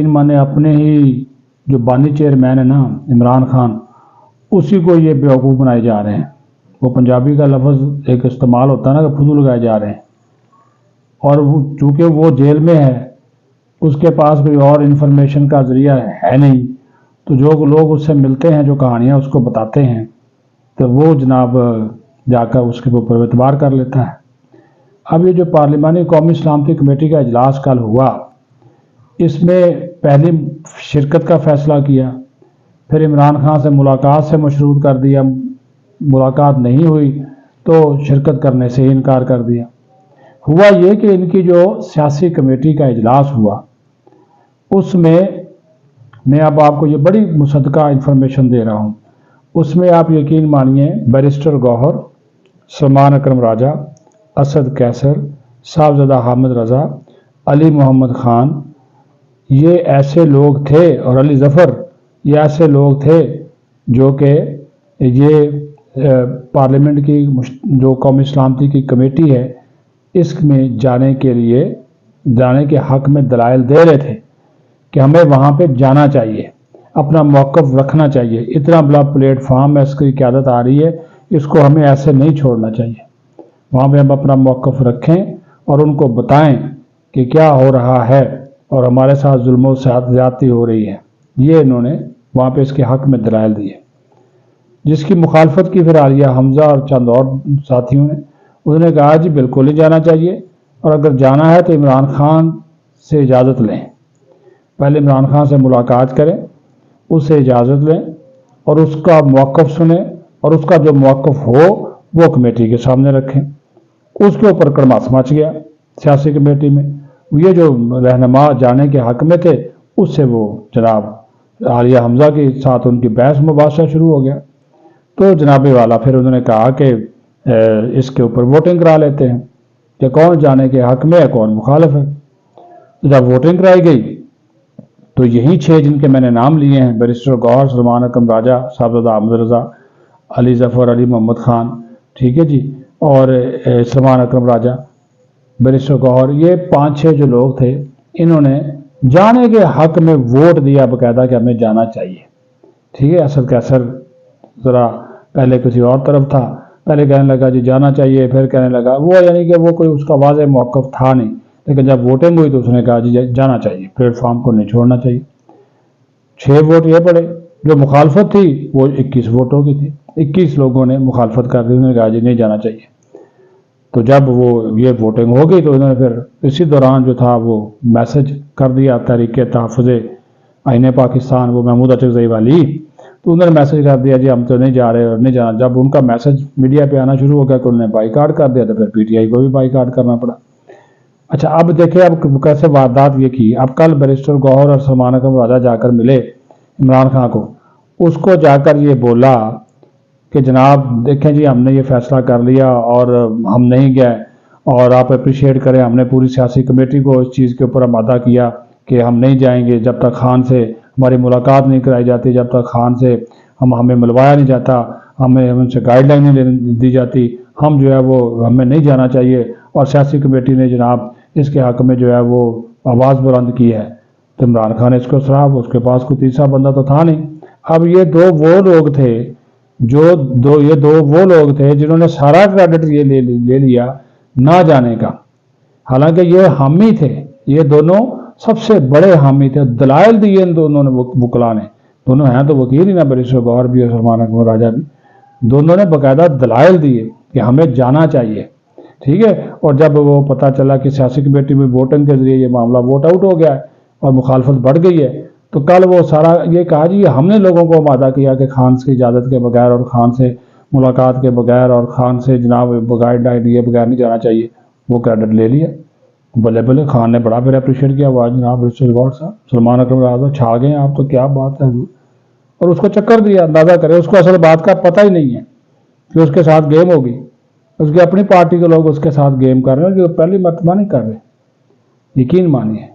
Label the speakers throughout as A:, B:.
A: माने अपने ही जो बानी चेयरमैन है ना इमरान खान, उसी को ये बेवकूफ़ बनाए जा रहे हैं। वो पंजाबी का लफ्ज़ एक इस्तेमाल होता है ना कि फुदू लगाए जा रहे हैं। और चूँकि वो जेल में है, उसके पास कोई और इन्फॉर्मेशन का ज़रिया है नहीं, तो जो लोग उससे मिलते हैं, जो कहानियाँ उसको बताते हैं, तो वो जनाब जाकर उसके ऊपर एतबार कर लेता है। अब ये जो पार्लिमानी कौमी सलामती कमेटी का इजलास कल हुआ, इसमें पहली शिरकत का फ़ैसला किया, फिर इमरान खान से मुलाकात से मशरूत कर दिया, मुलाकात नहीं हुई तो शिरकत करने से इनकार कर दिया। हुआ ये कि इनकी जो सियासी कमेटी का इजलास हुआ, उसमें मैं अब आपको ये बड़ी मुसद्दका इन्फॉर्मेशन दे रहा हूँ। उसमें आप यकीन मानिए बैरिस्टर गौहर, सलमान अकरम राजा, असद कैसर, साहबजादा हामिद रज़ा, अली मोहम्मद ख़ान, ये ऐसे लोग थे, और अली ज़फ़र, ये ऐसे लोग थे जो कि ये पार्लियामेंट की जो कौमी सलामती की कमेटी है, इसमें जाने के हक़ में दलाइल दे रहे थे कि हमें वहाँ पे जाना चाहिए, अपना मौक़िफ़ रखना चाहिए। इतना बड़ा प्लेटफार्म है, इसकी क़यादत आ रही है, इसको हमें ऐसे नहीं छोड़ना चाहिए। वहाँ पे हम अपना मौक़िफ़ रखें और उनको बताएं कि क्या हो रहा है और हमारे साथ जुल्म और ज़्यादती हो रही है। ये इन्होंने वहाँ पे इसके हक़ में दलाइल दिए, जिसकी मुखालफत की फिर आलिया हमज़ा और चंद और साथियों ने। उन्होंने कहा जी बिल्कुल ही जाना चाहिए, और अगर जाना है तो इमरान खान से इजाज़त लें, पहले इमरान खान से मुलाकात करें, उससे इजाज़त लें और उसका मौक़िफ़ सुने, और उसका जो मौक़िफ़ हो वो कमेटी के सामने रखें। उसके ऊपर कड़मास मच गया सियासी कमेटी में। ये जो रहनुमा जाने के हक़ में थे, उससे वो जनाब आलिया हमज़ा के साथ उनकी बहस मुबाशा शुरू हो गया। तो जनाब वाला फिर उन्होंने कहा कि इसके ऊपर वोटिंग करा लेते हैं कि कौन जाने के हक़ में है, कौन मुखालिफ है। जब वोटिंग कराई गई तो यही 6 जिनके मैंने नाम लिए हैं, बैरिस्टर गौहर, सलमान अकरम राजा, साहबजादा हामिद रज़ा, अली ज़फ़र, अली मोहम्मद ख़ान, ठीक है जी, और सलमान अकरम राजा, बैरिस्टर गौहर, ये 5-6 जो लोग थे, इन्होंने जाने के हक़ में वोट दिया बाकायदा कि हमें जाना चाहिए। ठीक है। असद कैसर ज़रा पहले किसी और तरफ था, पहले कहने लगा जी जाना चाहिए, फिर कहने लगा वो, यानी कि वो कोई उसका वाज़ेह मौक़िफ़ था नहीं, लेकिन जब वोटिंग हुई तो उसने कहा जी जाना चाहिए, प्लेटफार्म को नहीं छोड़ना चाहिए। 6 वोट ये पड़े, जो मुखालफत थी वो 21 वोटों की थी, 21 लोगों ने मुखालफत कर दी, उन्होंने कहा जी नहीं जाना चाहिए। तो जब वो ये वोटिंग हो गई तो उन्होंने फिर इसी दौरान जो था वो मैसेज कर दिया तहरीक तहफ़्फ़ुज़ आईन पाकिस्तान, वो महमूद अचकज़ई वाली, तो उन्होंने मैसेज कर दिया जी हम तो नहीं जा रहे और नहीं जाना। जब उनका मैसेज मीडिया पे आना शुरू हो गया तो उन्होंने बाइकाट कर दिया, तो फिर पीटीआई को भी बाइकाट करना पड़ा। अच्छा, अब देखिए अब कैसे वारदात ये की। अब कल बैरिस्टर गौहर और सलमान अकरम राजा जाकर मिले इमरान खान को, उसको जाकर ये बोला कि जनाब देखें जी हमने ये फ़ैसला कर लिया और हम नहीं गए, और आप अप्रिशिएट करें, हमने पूरी सियासी कमेटी को इस चीज़ के ऊपर आमादा किया कि हम नहीं जाएंगे जब तक खान से हमारी मुलाकात नहीं कराई जाती, जब तक खान से हमें मिलवाया नहीं जाता, हमें उनसे गाइडलाइन नहीं दी जाती, हम जो है वो हमें नहीं जाना चाहिए। और सियासी कमेटी ने जनाब इसके हक़ में जो है वो आवाज़ बुलंद की है। तो इमरान खान ने इसको सराहा, उसके पास कोई तीसरा बंदा तो था नहीं। अब ये दो वो लोग थे जिन्होंने सारा क्रेडिट ये ले लिया ना जाने का, हालांकि ये हामी थे, ये दोनों सबसे बड़े हामी थे। दलाइल दिए इन दोनों ने, वकला ने, दोनों हैं तो वकील ही ना, बैरिस्टर गौहर भी और सलमान अकरम राजा भी, दोनों ने बाकायदा दलाइल दिए कि हमें जाना चाहिए। ठीक है। और जब वो पता चला कि सियासी कमेटी में वोटिंग के जरिए ये मामला वोट आउट हो गया है और मुखालफत बढ़ गई है, तो कल वो सारा ये कहा जी हमने लोगों को आमादा किया कि खान की इजाज़त के बगैर और खान से मुलाकात के बगैर और खान से जनाब गाइडलाइन दिए बगैर नहीं जाना चाहिए, वो क्रेडिट ले लिया। बल्ले बल्ले, खान ने बड़ा फिर अप्रिशिएट किया, वाह जनाब बैरिस्टर गौहर साहब, सलमान अकरम राजा छा गए आप तो, क्या बात है, और उसको चक्कर दिया। अंदाज़ा करें, उसको असल बात का पता ही नहीं है कि उसके साथ गेम होगी, उसकी अपनी पार्टी के लोग उसके साथ गेम कर रहे हैं जो पहली मरतबा नहीं कर रहे। यकीन मानिए,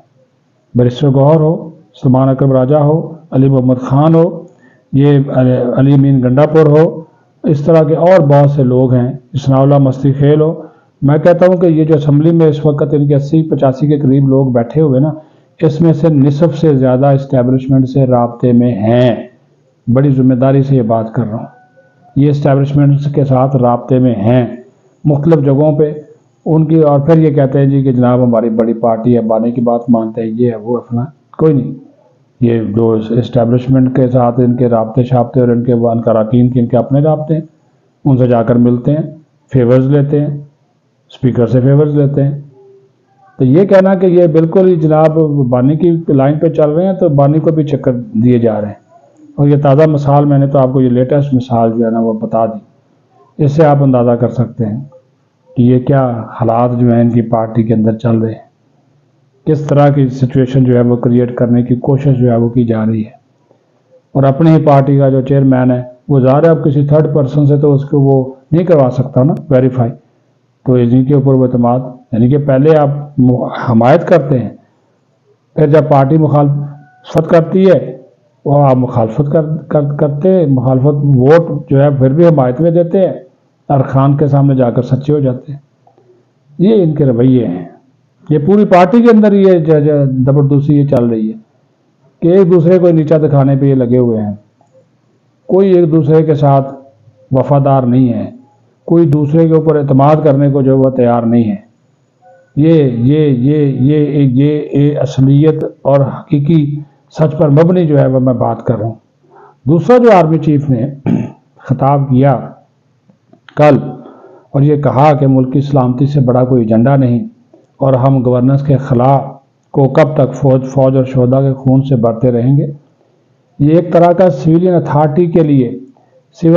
A: बैरिस्टर गौहर हो, सलमान अकरम राजा हो, अली मोहम्मद ख़ान हो, ये अली अमीन गंडापुर हो, इस तरह के और बहुत से लोग हैं, इसनाउल्लाह मस्ती खेल हो। मैं कहता हूँ कि ये जो असम्बली में इस वक्त इनके 80-85 के करीब लोग बैठे हुए ना, اس میں سے نصف سے زیادہ اسٹیبلشمنٹ سے رابطے میں ہیں. بڑی ذمہ داری سے یہ بات کر رہا ہوں. یہ اسٹیبلشمنٹ کے ساتھ رابطے میں ہیں مختلف جگہوں پہ ان کی، اور پھر یہ کہتے ہیں جی کہ جناب ہماری بڑی پارٹی ہے، بانے کی بات مانتے ہیں، یہ ہے وہ ہے فلاں. کوئی نہیں. یہ جو اسٹیبلشمنٹ کے ساتھ ان کے رابطے شابطے اور ان کے اراکین کے ان کے اپنے رابطے ہیں، ان سے جا کر ملتے ہیں، فیورز لیتے ہیں، اسپیکر سے فیورز لیتے ہیں. تو یہ کہنا کہ یہ بالکل ہی جناب بانی کی لائن پہ چل رہے ہیں، تو بانی کو بھی چکر دیے جا رہے ہیں. اور یہ تازہ مثال میں نے تو آپ کو یہ لیٹسٹ مثال جو ہے نا وہ بتا دی. اس سے آپ اندازہ کر سکتے ہیں کہ یہ کیا حالات جو ہیں ان کی پارٹی کے اندر چل رہے ہیں، کس طرح کی سچویشن جو ہے وہ کریٹ کرنے کی کوشش جو ہے وہ کی جا رہی ہے. اور اپنی ہی پارٹی کا جو چیئرمین ہے وہ ظاہر ہے اب کسی تھرڈ پرسن سے تو اس کو وہ نہیں کروا سکتا نا ویریفائی. تو ان کے اوپر وہ اعتماد، یعنی کہ پہلے آپ حمایت کرتے ہیں، پھر جب پارٹی مخالفت کرتی ہے وہ آپ مخالفت کرتے ہیں، مخالفت ووٹ جو ہے پھر بھی حمایت میں دیتے ہیں اور خان کے سامنے جا کر سچے ہو جاتے ہیں. یہ ان کے رویے ہیں. یہ پوری پارٹی کے اندر یہ زبردستی یہ چل رہی ہے کہ ایک دوسرے کو نیچا دکھانے پہ یہ لگے ہوئے ہیں. کوئی ایک دوسرے کے ساتھ وفادار نہیں ہے، کوئی دوسرے کے اوپر اعتماد کرنے کو جو وہ تیار نہیں ہے. یہ اصلیت اور حقیقی سچ پر مبنی جو ہے وہ میں بات کر رہا ہوں. دوسرا جو آرمی چیف نے خطاب کیا کل اور یہ کہا کہ ملک کی سلامتی سے بڑا کوئی ایجنڈا نہیں اور ہم گورننس کے خلا کو کب تک فوج اور شہداء کے خون سے بھرتے رہیں گے. یہ ایک طرح کا سویلین اتھارٹی کے لیے سول